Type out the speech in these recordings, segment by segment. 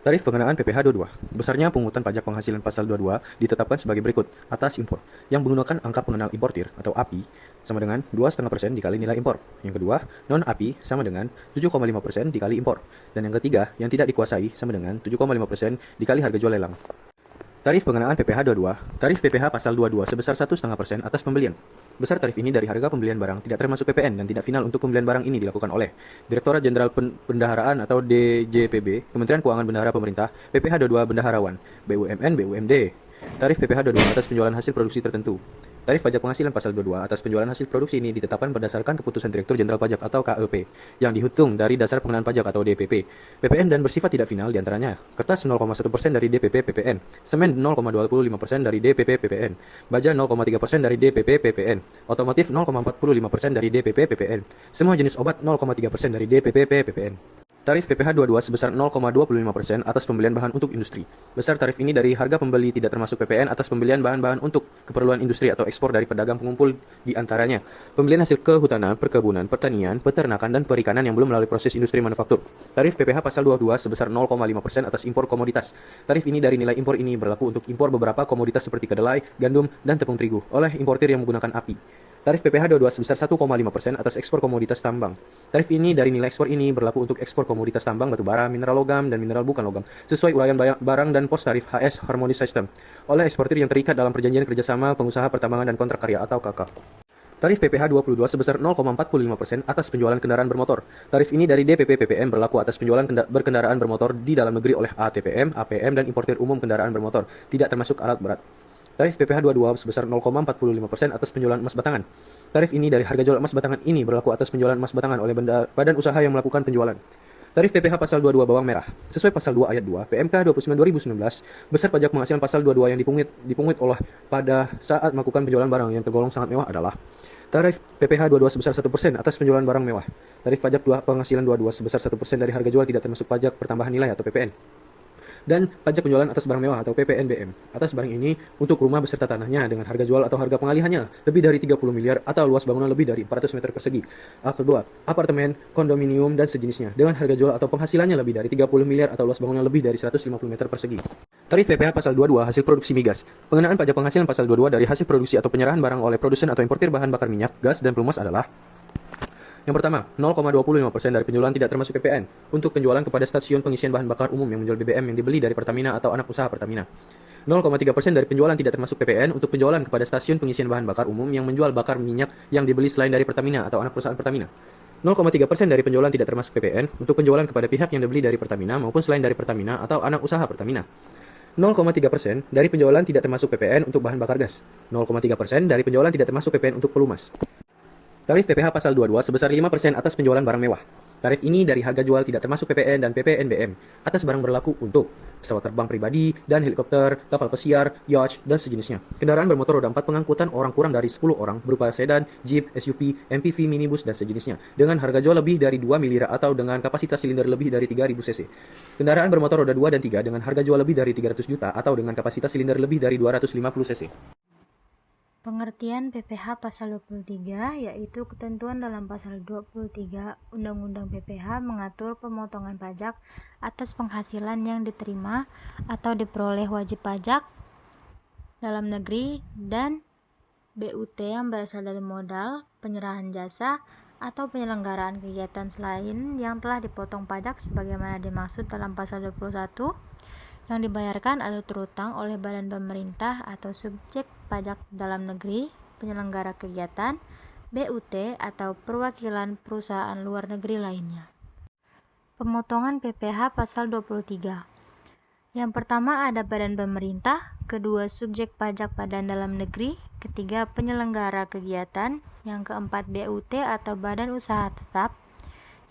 Tarif pengenaan PPh 22. Besarnya pungutan pajak penghasilan pasal 22 ditetapkan sebagai berikut. Atas impor, yang menggunakan angka pengenal importir atau API sama dengan 2,5% dikali nilai impor. Yang kedua, non-API sama dengan 7,5% dikali impor. Dan yang ketiga, yang tidak dikuasai sama dengan 7,5% dikali harga jual lelang. Tarif pengenaan PPh 22. Tarif PPh pasal 22 sebesar 1,5% atas pembelian. Besar tarif ini dari harga pembelian barang tidak termasuk PPN dan tidak final untuk pembelian barang ini dilakukan oleh Direktorat Jenderal Bendaharaan atau DJPB, Kementerian Keuangan Bendahara Pemerintah, PPh 22 Bendaharawan, BUMN, BUMD. Tarif PPh 22 atas penjualan hasil produksi tertentu. Tarif pajak penghasilan pasal 22 atas penjualan hasil produksi ini ditetapkan berdasarkan keputusan Direktur Jenderal Pajak atau KEP yang dihitung dari dasar pengenaan pajak atau DPP. PPN dan bersifat tidak final diantaranya kertas 0,1% dari DPP PPN, semen 0,25% dari DPP PPN, baja 0,3% dari DPP PPN, otomotif 0,45% dari DPP PPN, semua jenis obat 0,3% dari DPP PPN. Tarif PPh 22 sebesar 0,25% atas pembelian bahan untuk industri. Besar tarif ini dari harga pembeli tidak termasuk PPN atas pembelian bahan-bahan untuk keperluan industri atau ekspor dari pedagang pengumpul di antaranya pembelian hasil kehutanan, perkebunan, pertanian, peternakan, dan perikanan yang belum melalui proses industri manufaktur. Tarif PPh pasal 22 sebesar 0,5% atas impor komoditas. Tarif ini dari nilai impor ini berlaku untuk impor beberapa komoditas seperti kedelai, gandum, dan tepung terigu oleh importir yang menggunakan API. Tarif PPh 22 sebesar 1,5% atas ekspor komoditas tambang. Tarif ini dari nilai ekspor ini berlaku untuk ekspor komoditas tambang, batu bara, mineral logam, dan mineral bukan logam, sesuai uraian barang dan pos tarif HS Harmonious System, oleh eksportir yang terikat dalam perjanjian kerjasama pengusaha pertambangan dan kontrak karya atau KK. Tarif PPh 22 sebesar 0,45% atas penjualan kendaraan bermotor. Tarif ini dari DPP PPM berlaku atas penjualan berkendaraan bermotor di dalam negeri oleh ATPM, APM, dan importir umum kendaraan bermotor, tidak termasuk alat berat. Tarif PPh 22 sebesar 0,45% atas penjualan emas batangan. Tarif ini dari harga jual emas batangan ini berlaku atas penjualan emas batangan oleh badan usaha yang melakukan penjualan. Tarif PPh pasal 22 bawang merah. Sesuai pasal 2 ayat 2 PMK 29/2019, besar pajak penghasilan pasal 22 yang dipungut oleh pada saat melakukan penjualan barang yang tergolong sangat mewah adalah tarif PPh 22 sebesar 1% atas penjualan barang mewah. Tarif pajak penghasilan 22 sebesar 1% dari harga jual tidak termasuk pajak pertambahan nilai atau PPN. Dan pajak penjualan atas barang mewah atau PPNBM atas barang ini untuk rumah beserta tanahnya dengan harga jual atau harga pengalihannya lebih dari 30 miliar atau luas bangunan lebih dari 400 meter persegi. Kedua, apartemen, kondominium, dan sejenisnya dengan harga jual atau penghasilannya lebih dari 30 miliar atau luas bangunan lebih dari 150 meter persegi. Tarif PPh pasal 22 hasil produksi migas. Pengenaan pajak penghasilan pasal 22 dari hasil produksi atau penyerahan barang oleh produsen atau importir bahan bakar minyak, gas, dan pelumas adalah: yang pertama, 0,25% dari penjualan tidak termasuk PPN untuk penjualan kepada stasiun pengisian bahan bakar umum yang menjual BBM yang dibeli dari Pertamina atau anak usaha Pertamina. 0,3% dari penjualan tidak termasuk PPN untuk penjualan kepada stasiun pengisian bahan bakar umum yang menjual bakar minyak yang dibeli selain dari Pertamina atau anak perusahaan Pertamina. 0,3% dari penjualan tidak termasuk PPN untuk penjualan kepada pihak yang dibeli dari Pertamina maupun selain dari Pertamina atau anak usaha Pertamina. 0,3% dari penjualan tidak termasuk PPN untuk bahan bakar gas. 0,3% dari penjualan tidak termasuk PPN untuk pelumas. Tarif PPh pasal 22 sebesar 5% atas penjualan barang mewah. Tarif ini dari harga jual tidak termasuk PPN dan PPNBM atas barang berlaku untuk pesawat terbang pribadi dan helikopter, kapal pesiar, yacht, dan sejenisnya. Kendaraan bermotor roda 4 pengangkutan orang kurang dari 10 orang berupa sedan, jeep, SUV, MPV, minibus, dan sejenisnya dengan harga jual lebih dari 2 miliar atau dengan kapasitas silinder lebih dari 3.000 cc. Kendaraan bermotor roda 2 dan 3 dengan harga jual lebih dari 300 juta atau dengan kapasitas silinder lebih dari 250 cc. Pengertian PPh pasal 23 yaitu ketentuan dalam pasal 23 Undang-Undang PPh mengatur pemotongan pajak atas penghasilan yang diterima atau diperoleh wajib pajak dalam negeri dan BUT yang berasal dari modal, penyerahan jasa, atau penyelenggaraan kegiatan selain yang telah dipotong pajak sebagaimana dimaksud dalam pasal 21 yang dibayarkan atau terutang oleh badan pemerintah atau subjek pajak dalam negeri, penyelenggara kegiatan, BUT, atau perwakilan perusahaan luar negeri lainnya. Pemotongan PPh pasal 23. Yang pertama ada badan pemerintah, kedua subjek pajak badan dalam negeri, ketiga penyelenggara kegiatan, yang keempat BUT atau badan usaha tetap,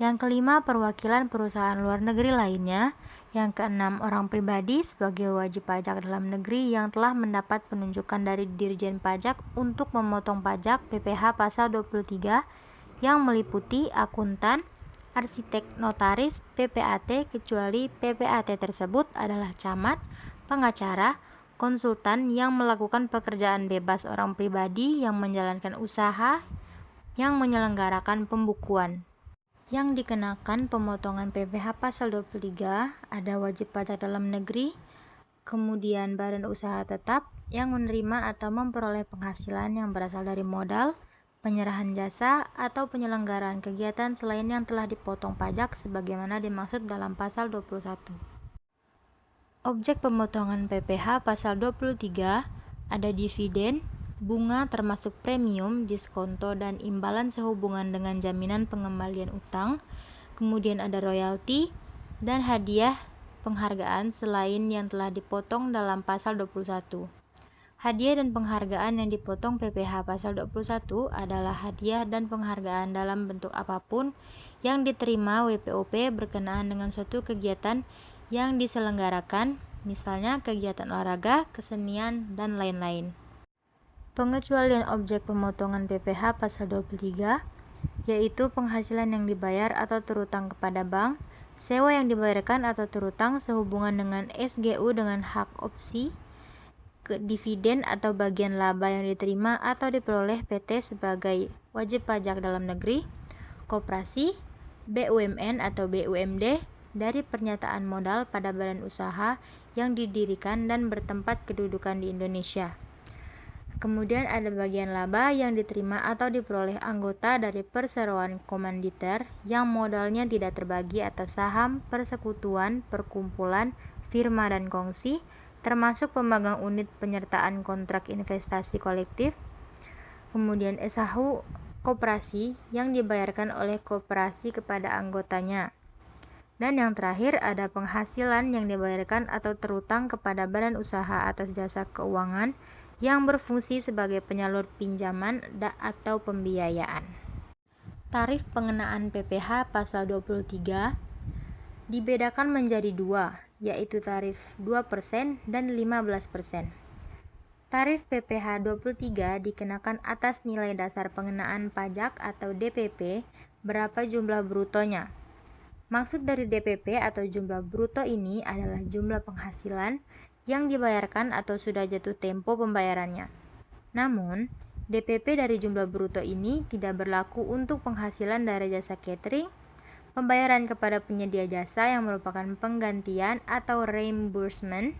yang kelima perwakilan perusahaan luar negeri lainnya, yang keenam orang pribadi sebagai wajib pajak dalam negeri yang telah mendapat penunjukan dari Dirjen Pajak untuk memotong pajak PPh pasal 23 yang meliputi akuntan, arsitek, notaris, PPAT kecuali PPAT tersebut adalah camat, pengacara, konsultan yang melakukan pekerjaan bebas orang pribadi yang menjalankan usaha yang menyelenggarakan pembukuan. Yang dikenakan pemotongan PPh pasal 23 ada wajib pajak dalam negeri, kemudian badan usaha tetap yang menerima atau memperoleh penghasilan yang berasal dari modal, penyerahan jasa, atau penyelenggaraan kegiatan selain yang telah dipotong pajak sebagaimana dimaksud dalam pasal 21. Objek pemotongan PPh pasal 23 ada dividen, bunga termasuk premium, diskonto, dan imbalan sehubungan dengan jaminan pengembalian utang, kemudian ada royalti, dan hadiah penghargaan selain yang telah dipotong dalam pasal 21. Hadiah dan penghargaan yang dipotong PPh pasal 21 adalah hadiah dan penghargaan dalam bentuk apapun yang diterima WPOP berkenaan dengan suatu kegiatan yang diselenggarakan, misalnya kegiatan olahraga, kesenian, dan lain-lain. Pengecualian objek pemotongan PPh pasal 23 yaitu penghasilan yang dibayar atau terutang kepada bank, sewa yang dibayarkan atau terutang sehubungan dengan SGU dengan hak opsi, dividen atau bagian laba yang diterima atau diperoleh PT sebagai wajib pajak dalam negeri, koperasi, BUMN atau BUMD dari pernyataan modal pada badan usaha yang didirikan dan bertempat kedudukan di Indonesia. Kemudian ada bagian laba yang diterima atau diperoleh anggota dari perseroan komanditer yang modalnya tidak terbagi atas saham, persekutuan, perkumpulan, firma dan kongsi, termasuk pemegang unit penyertaan kontrak investasi kolektif. Kemudian SHU koperasi yang dibayarkan oleh koperasi kepada anggotanya. Dan yang terakhir ada penghasilan yang dibayarkan atau terutang kepada badan usaha atas jasa keuangan yang berfungsi sebagai penyalur pinjaman atau pembiayaan. Tarif pengenaan PPh pasal 23 dibedakan menjadi dua, yaitu tarif 2% dan 15%. Tarif PPh 23 dikenakan atas nilai dasar pengenaan pajak atau DPP berapa jumlah brutonya. Maksud dari DPP atau jumlah bruto ini adalah jumlah penghasilan yang dibayarkan atau sudah jatuh tempo pembayarannya. Namun, DPP dari jumlah bruto ini tidak berlaku untuk penghasilan dari jasa catering, pembayaran kepada penyedia jasa yang merupakan penggantian atau reimbursement,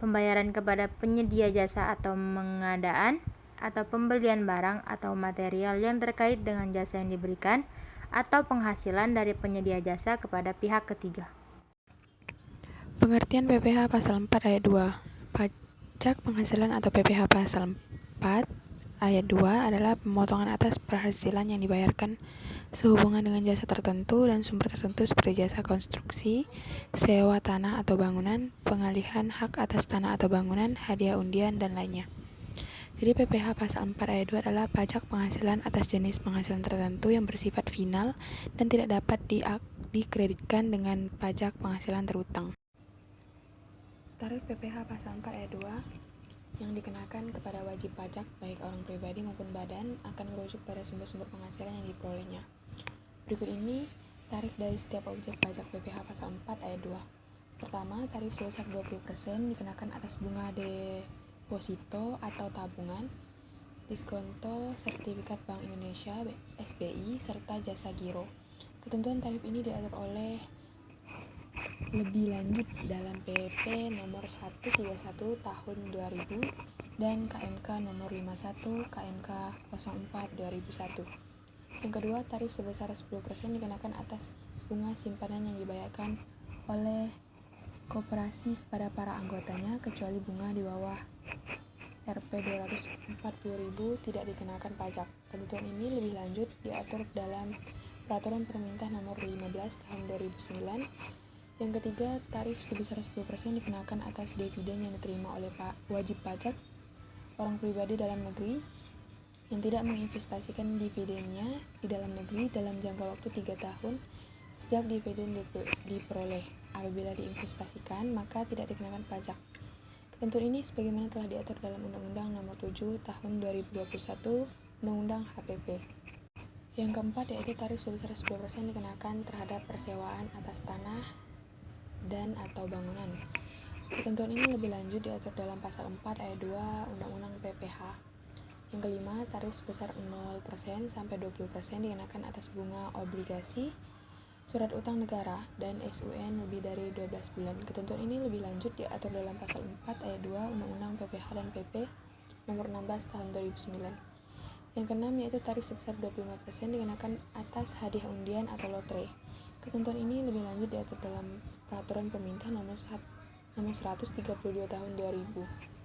pembayaran kepada penyedia jasa atau pengadaan, atau pembelian barang atau material yang terkait dengan jasa yang diberikan, atau penghasilan dari penyedia jasa kepada pihak ketiga. Pengertian PPh pasal 4 ayat 2. Pajak penghasilan atau PPh pasal 4 ayat 2 adalah pemotongan atas penghasilan yang dibayarkan sehubungan dengan jasa tertentu dan sumber tertentu seperti jasa konstruksi, sewa tanah atau bangunan, pengalihan hak atas tanah atau bangunan, hadiah undian, dan lainnya. Jadi PPh pasal 4 ayat 2 adalah pajak penghasilan atas jenis penghasilan tertentu yang bersifat final dan tidak dapat dikreditkan dengan pajak penghasilan terutang. Tarif PPh pasal 4 ayat 2 yang dikenakan kepada wajib pajak baik orang pribadi maupun badan akan merujuk pada sumber-sumber penghasilan yang diperolehnya. Berikut ini tarif dari setiap objek pajak PPh pasal 4 ayat 2. Pertama, tarif sebesar 20% dikenakan atas bunga deposito atau tabungan, diskonto, sertifikat Bank Indonesia (SBI) serta jasa giro. Ketentuan tarif ini diatur oleh lebih lanjut dalam PP nomor 131 tahun 2000 dan KMK nomor 51 KMK 04 2001. Yang kedua, tarif sebesar 10% dikenakan atas bunga simpanan yang dibayarkan oleh koperasi kepada para anggotanya kecuali bunga di bawah Rp 240.000 tidak dikenakan pajak. Ketentuan ini lebih lanjut diatur dalam Peraturan Pemerintah nomor 15 tahun 2009. Yang ketiga, tarif sebesar 10% dikenakan atas dividen yang diterima oleh wajib pajak orang pribadi dalam negeri yang tidak menginvestasikan dividennya di dalam negeri dalam jangka waktu 3 tahun sejak dividen diperoleh. Apabila diinvestasikan, maka tidak dikenakan pajak. Ketentuan ini sebagaimana telah diatur dalam Undang-Undang Nomor 7 Tahun 2021, Undang-Undang HPP. Yang keempat yaitu tarif sebesar 10% dikenakan terhadap persewaan atas tanah dan atau bangunan. Ketentuan ini lebih lanjut diatur dalam Pasal 4 ayat 2 Undang-Undang PPh. Yang kelima, tarif sebesar 0% sampai 20% dikenakan atas bunga obligasi, surat utang negara, dan SUN lebih dari 12 bulan. Ketentuan ini lebih lanjut diatur dalam pasal 4 ayat 2 Undang-Undang PPH dan PP nomor 16 tahun 2009. Yang keenam yaitu tarif sebesar 25% dikenakan atas hadiah undian atau lotre. Ketentuan ini lebih lanjut diatur dalam Peraturan Pemerintah nomor 132 tahun 2000.